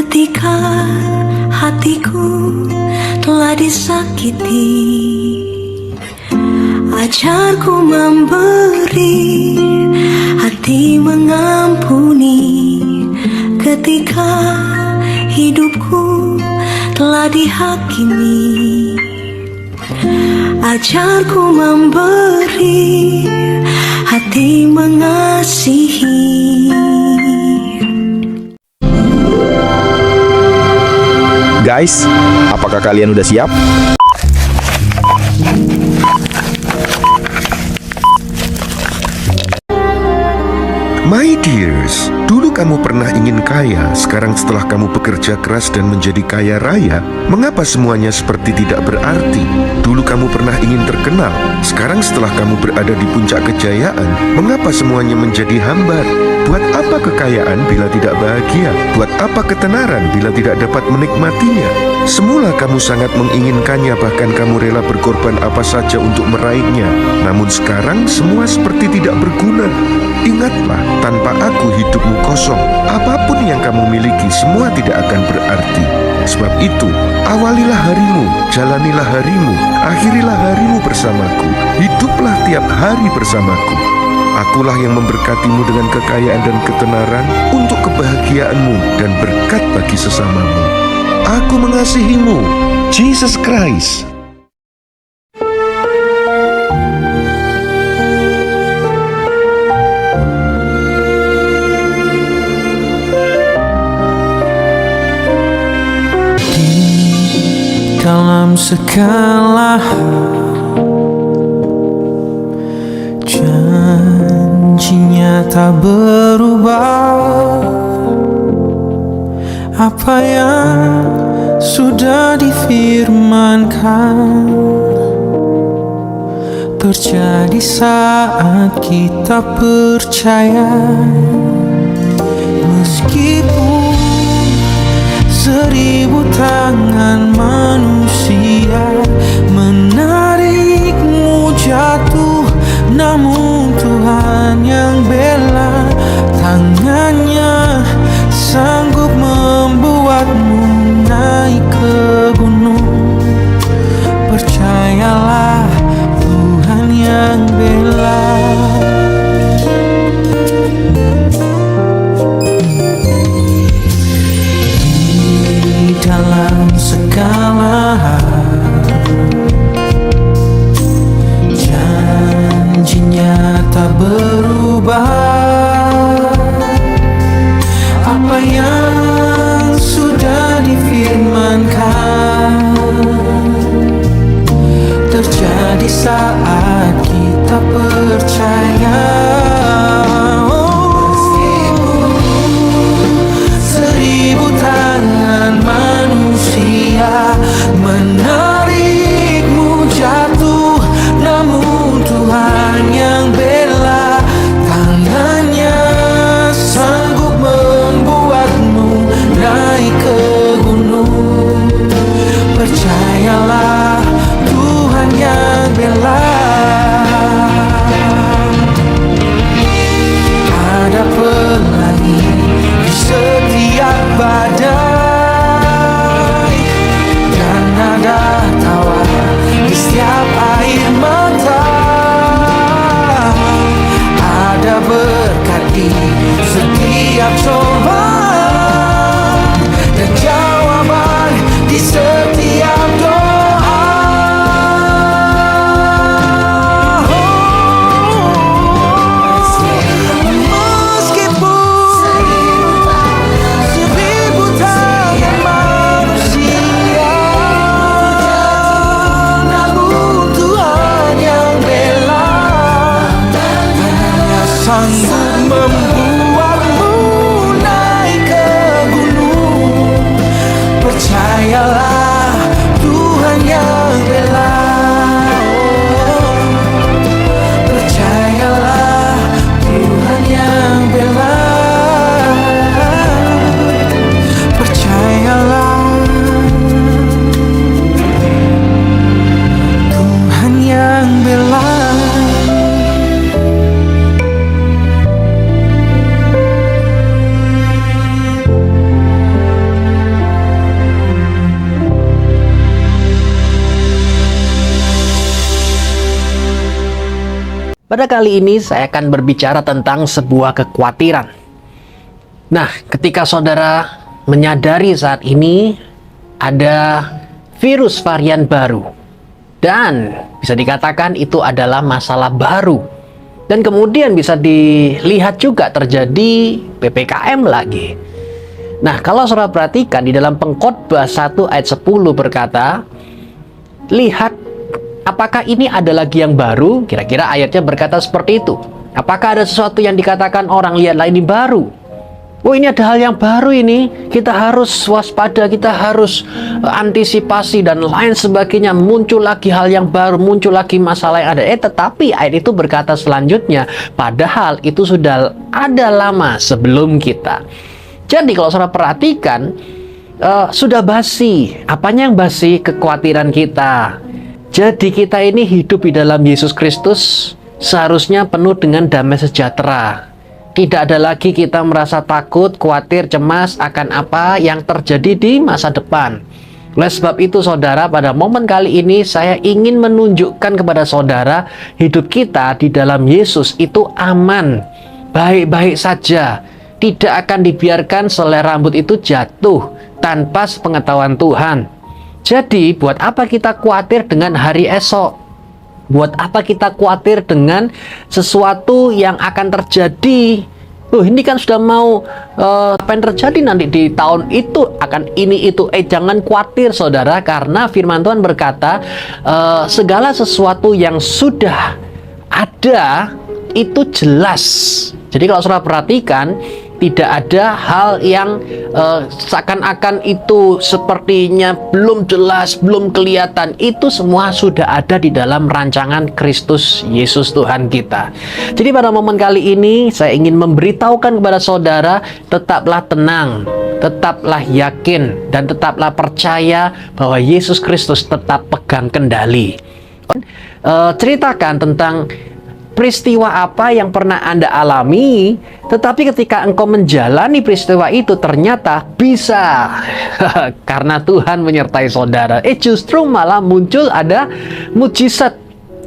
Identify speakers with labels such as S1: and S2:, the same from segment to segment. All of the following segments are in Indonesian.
S1: Ketika hatiku telah disakiti, ajarku memberi, hati mengampuni. Ketika hidupku telah dihakimi, ajarku memberi, hati mengasihi.
S2: Guys, apakah kalian udah siap?
S3: My dears, dulu kamu pernah ingin kaya. Sekarang setelah kamu bekerja keras dan menjadi kaya raya, mengapa semuanya seperti tidak berarti? Dulu kamu pernah ingin terkenal. Sekarang setelah kamu berada di puncak kejayaan, mengapa semuanya menjadi hambar? Buat apa kekayaan bila tidak bahagia? Buat apa ketenaran bila tidak dapat menikmatinya? Semula kamu sangat menginginkannya, bahkan kamu rela berkorban apa saja untuk meraihnya. Namun sekarang semua seperti tidak berguna. Ingatlah, tanpa aku hidupmu kosong. Apapun yang kamu miliki semua tidak akan berarti. Sebab itu, awalilah harimu, jalanilah harimu, akhirilah harimu bersamaku. Hiduplah tiap hari bersamaku. Akulah yang memberkatimu dengan kekayaan dan ketenaran untuk kebahagiaanmu dan berkat bagi sesamamu. Aku mengasihimu, Jesus Christ.
S4: Dalam segala janjinya tak berubah. Apa yang sudah difirmankan terjadi saat kita percaya. Meskipun 1000 tangan manusia menarikmu jatuh, namun Tuhan yang bela. Tangannya sanggup membuatmu naik ke gunung. Percayalah, Tuhan yang bela. Dalam segala janjinya tak berubah. Apa yang sudah
S5: Pada kali ini saya akan berbicara tentang sebuah kekhawatiran. Nah, ketika saudara menyadari saat ini ada virus varian baru, dan bisa dikatakan itu adalah masalah baru, dan kemudian bisa dilihat juga terjadi PPKM lagi. Nah, kalau saudara perhatikan di dalam Pengkhotbah 1 ayat 10 berkata, lihat, apakah ini ada lagi yang baru? Kira-kira ayatnya berkata seperti itu. Apakah ada sesuatu yang dikatakan orang, lihatlah ini baru? Oh, ini ada hal yang baru ini. Kita harus waspada, kita harus antisipasi dan lain sebagainya. Muncul lagi hal yang baru, muncul lagi masalah yang ada. Tetapi ayat itu berkata selanjutnya, padahal itu sudah ada lama sebelum kita. Jadi kalau saudara perhatikan, sudah basi. Apanya yang basi? Kekhawatiran kita. Jadi kita ini hidup di dalam Yesus Kristus seharusnya penuh dengan damai sejahtera. Tidak ada lagi kita merasa takut, khawatir, cemas akan apa yang terjadi di masa depan. Oleh sebab itu saudara, pada momen kali ini saya ingin menunjukkan kepada saudara, hidup kita di dalam Yesus itu aman, baik-baik saja. Tidak akan dibiarkan selai rambut itu jatuh tanpa sepengetahuan Tuhan. Jadi, buat apa kita khawatir dengan hari esok? Buat apa kita khawatir dengan sesuatu yang akan terjadi? Ini kan sudah mau apa yang terjadi nanti di tahun itu, akan ini itu. Jangan khawatir saudara, karena firman Tuhan berkata, segala sesuatu yang sudah ada itu jelas. Jadi kalau saudara perhatikan, tidak ada hal yang seakan-akan itu sepertinya belum jelas, belum kelihatan. Itu semua sudah ada di dalam rancangan Kristus Yesus Tuhan kita. Jadi pada momen kali ini saya ingin memberitahukan kepada saudara, tetaplah tenang, tetaplah yakin, dan tetaplah percaya bahwa Yesus Kristus tetap pegang kendali. Ceritakan tentang peristiwa apa yang pernah Anda alami, tetapi ketika engkau menjalani peristiwa itu ternyata bisa karena Tuhan menyertai saudara. Justru malah muncul ada mujizat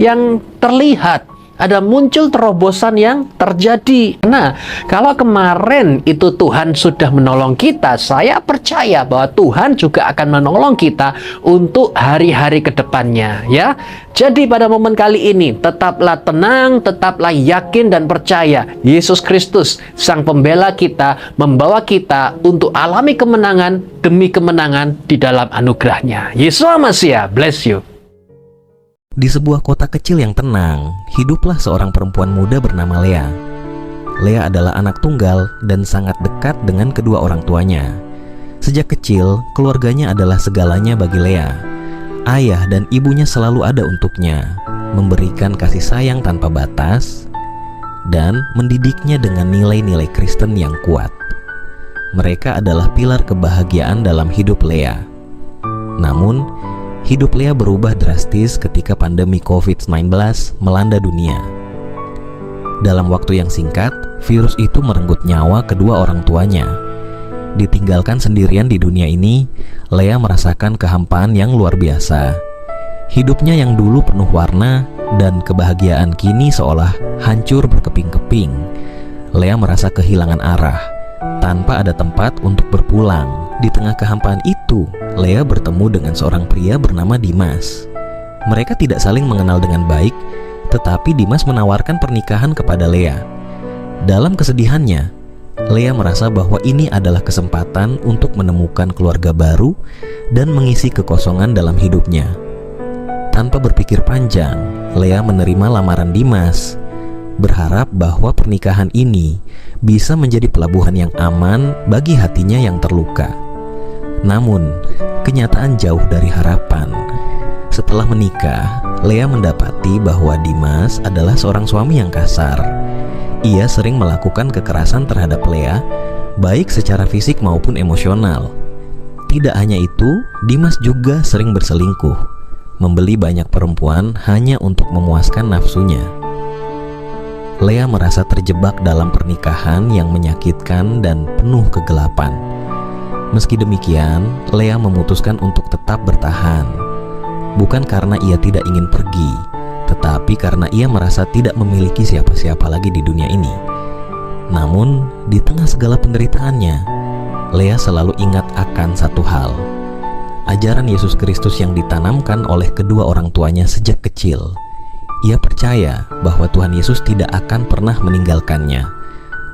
S5: yang terlihat, ada muncul terobosan yang terjadi. Nah, kalau kemarin itu Tuhan sudah menolong kita, saya percaya bahwa Tuhan juga akan menolong kita untuk hari-hari ke depannya, ya. Jadi pada momen kali ini, tetaplah tenang, tetaplah yakin dan percaya. Yesus Kristus, Sang Pembela kita, membawa kita untuk alami kemenangan demi kemenangan di dalam anugerah-Nya. Yesus Masiah, bless you.
S6: Di sebuah kota kecil yang tenang, hiduplah seorang perempuan muda bernama Lea. Lea adalah anak tunggal dan sangat dekat dengan kedua orang tuanya. Sejak kecil, keluarganya adalah segalanya bagi Lea. Ayah dan ibunya selalu ada untuknya, memberikan kasih sayang tanpa batas, dan mendidiknya dengan nilai-nilai Kristen yang kuat. Mereka adalah pilar kebahagiaan dalam hidup Lea. Namun, hidup Lea berubah drastis ketika pandemi COVID-19 melanda dunia. Dalam waktu yang singkat, virus itu merenggut nyawa kedua orang tuanya. Ditinggalkan sendirian di dunia ini, Lea merasakan kehampaan yang luar biasa. Hidupnya yang dulu penuh warna dan kebahagiaan kini seolah hancur berkeping-keping. Lea merasa kehilangan arah, tanpa ada tempat untuk berpulang. Di tengah kehampaan itu, Lea bertemu dengan seorang pria bernama Dimas. Mereka tidak saling mengenal dengan baik, tetapi Dimas menawarkan pernikahan kepada Lea. Dalam kesedihannya, Lea merasa bahwa ini adalah kesempatan untuk menemukan keluarga baru dan mengisi kekosongan dalam hidupnya. Tanpa berpikir panjang, Lea menerima lamaran Dimas, berharap bahwa pernikahan ini bisa menjadi pelabuhan yang aman bagi hatinya yang terluka. Namun, kenyataan jauh dari harapan. Setelah menikah, Lea mendapati bahwa Dimas adalah seorang suami yang kasar. Ia sering melakukan kekerasan terhadap Lea, baik secara fisik maupun emosional. Tidak hanya itu, Dimas juga sering berselingkuh, membeli banyak perempuan hanya untuk memuaskan nafsunya. Lea merasa terjebak dalam pernikahan yang menyakitkan dan penuh kegelapan. Meski demikian, Lea memutuskan untuk tetap bertahan. Bukan karena ia tidak ingin pergi, tetapi karena ia merasa tidak memiliki siapa-siapa lagi di dunia ini. Namun, di tengah segala penderitaannya, Lea selalu ingat akan satu hal, ajaran Yesus Kristus yang ditanamkan oleh kedua orang tuanya sejak kecil. Ia percaya bahwa Tuhan Yesus tidak akan pernah meninggalkannya,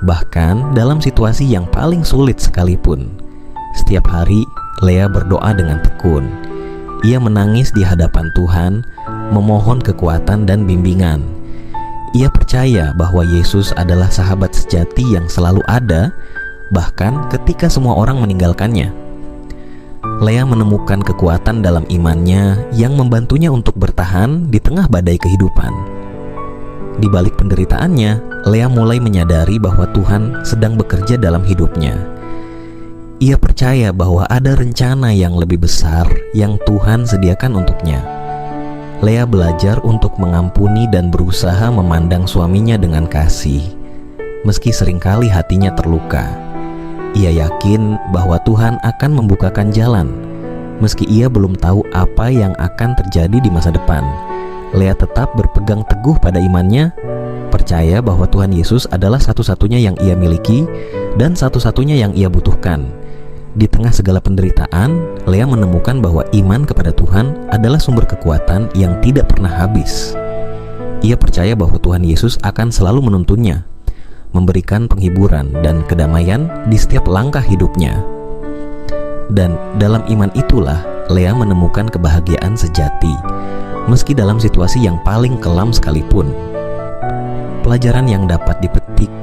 S6: bahkan dalam situasi yang paling sulit sekalipun. Setiap hari, Lea berdoa dengan tekun. Ia menangis di hadapan Tuhan, memohon kekuatan dan bimbingan. Ia percaya bahwa Yesus adalah sahabat sejati yang selalu ada, bahkan ketika semua orang meninggalkannya. Lea menemukan kekuatan dalam imannya yang membantunya untuk bertahan di tengah badai kehidupan. Di balik penderitaannya, Lea mulai menyadari bahwa Tuhan sedang bekerja dalam hidupnya. Ia percaya bahwa ada rencana yang lebih besar yang Tuhan sediakan untuknya. Lea belajar untuk mengampuni dan berusaha memandang suaminya dengan kasih, meski seringkali hatinya terluka. Ia yakin bahwa Tuhan akan membukakan jalan, meski ia belum tahu apa yang akan terjadi di masa depan. Lea tetap berpegang teguh pada imannya, percaya bahwa Tuhan Yesus adalah satu-satunya yang ia miliki dan satu-satunya yang ia butuhkan. Di tengah segala penderitaan, Lea menemukan bahwa iman kepada Tuhan adalah sumber kekuatan yang tidak pernah habis. Ia percaya bahwa Tuhan Yesus akan selalu menuntunnya, memberikan penghiburan dan kedamaian di setiap langkah hidupnya. Dan dalam iman itulah Lea menemukan kebahagiaan sejati, meski dalam situasi yang paling kelam sekalipun. Pelajaran yang dapat dipetik,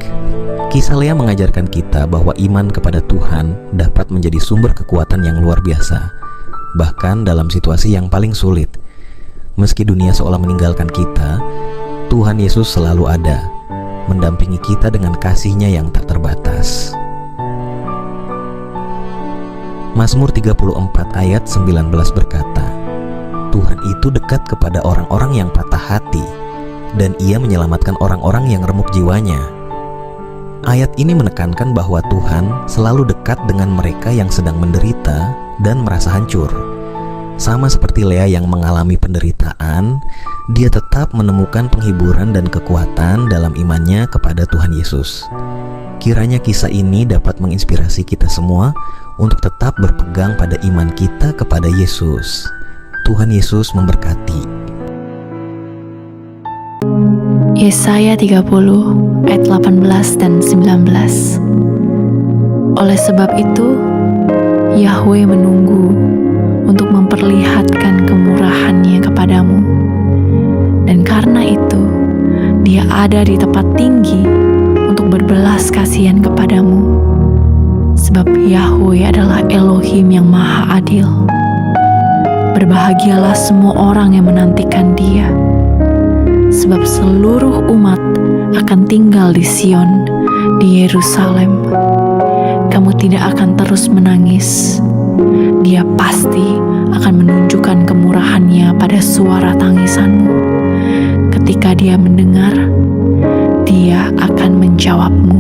S6: kisah Lea mengajarkan kita bahwa iman kepada Tuhan dapat menjadi sumber kekuatan yang luar biasa, bahkan dalam situasi yang paling sulit. Meski dunia seolah meninggalkan kita, Tuhan Yesus selalu ada, mendampingi kita dengan kasih-Nya yang tak terbatas. Mazmur 34 ayat 19 berkata, Tuhan itu dekat kepada orang-orang yang patah hati, dan Ia menyelamatkan orang-orang yang remuk jiwanya. Ayat ini menekankan bahwa Tuhan selalu dekat dengan mereka yang sedang menderita dan merasa hancur. Sama seperti Lea yang mengalami penderitaan, dia tetap menemukan penghiburan dan kekuatan dalam imannya kepada Tuhan Yesus. Kiranya kisah ini dapat menginspirasi kita semua untuk tetap berpegang pada iman kita kepada Yesus. Tuhan Yesus memberkati.
S7: Yesaya 30 ayat 18 dan 19. Oleh sebab itu, Yahweh menunggu untuk memperlihatkan kemurahan-Nya kepadamu. Dan karena itu, Dia ada di tempat tinggi untuk berbelas kasihan kepadamu. Sebab Yahweh adalah Elohim yang maha adil. Berbahagialah semua orang yang menantikan Dia, sebab seluruh umat akan tinggal di Sion, di Yerusalem. Kamu tidak akan terus menangis. Dia pasti akan menunjukkan kemurahan-Nya pada suara tangisanmu. Ketika Dia mendengar, Dia akan menjawabmu.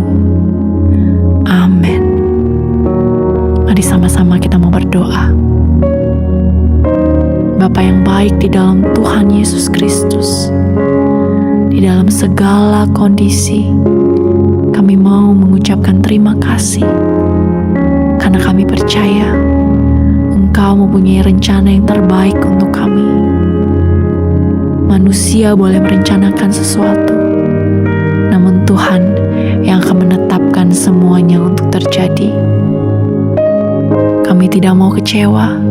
S7: Amin. Mari sama-sama kita mau berdoa. Bapa yang baik di dalam Tuhan Yesus Kristus, di dalam segala kondisi, kami mau mengucapkan terima kasih karena kami percaya Engkau mempunyai rencana yang terbaik untuk kami. Manusia boleh merencanakan sesuatu, namun Tuhan yang akan menetapkan semuanya untuk terjadi. Kami tidak mau kecewa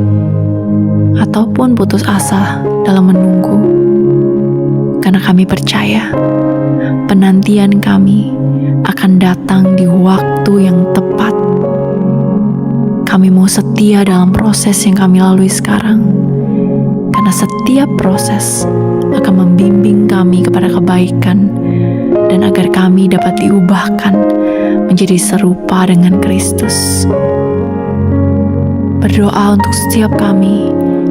S7: ataupun putus asa dalam menunggu, karena kami percaya penantian kami akan datang di waktu yang tepat. Kami mau setia dalam proses yang kami lalui sekarang, karena setiap proses akan membimbing kami kepada kebaikan dan agar kami dapat diubahkan menjadi serupa dengan Kristus. Berdoa untuk setiap kami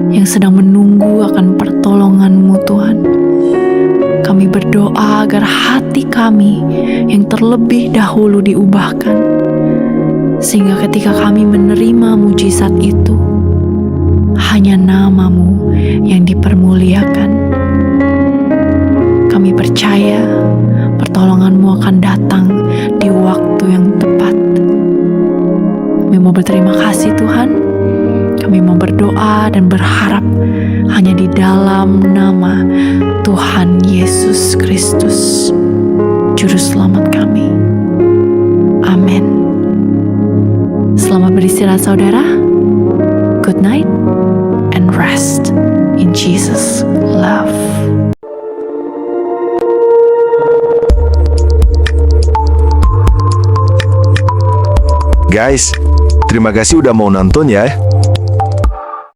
S7: yang sedang menunggu akan pertolongan-Mu, Tuhan. Kami berdoa agar hati kami yang terlebih dahulu diubahkan, sehingga ketika kami menerima mujizat itu, hanya nama-Mu yang dipermuliakan. berterima kasih Tuhan. Kami mau berdoa dan berharap hanya di dalam nama Tuhan Yesus Kristus, Juru Selamat kami. Amin. Selamat beristirahat saudara. Good night and rest in Jesus' love.
S2: Guys, terima kasih udah mau nonton ya.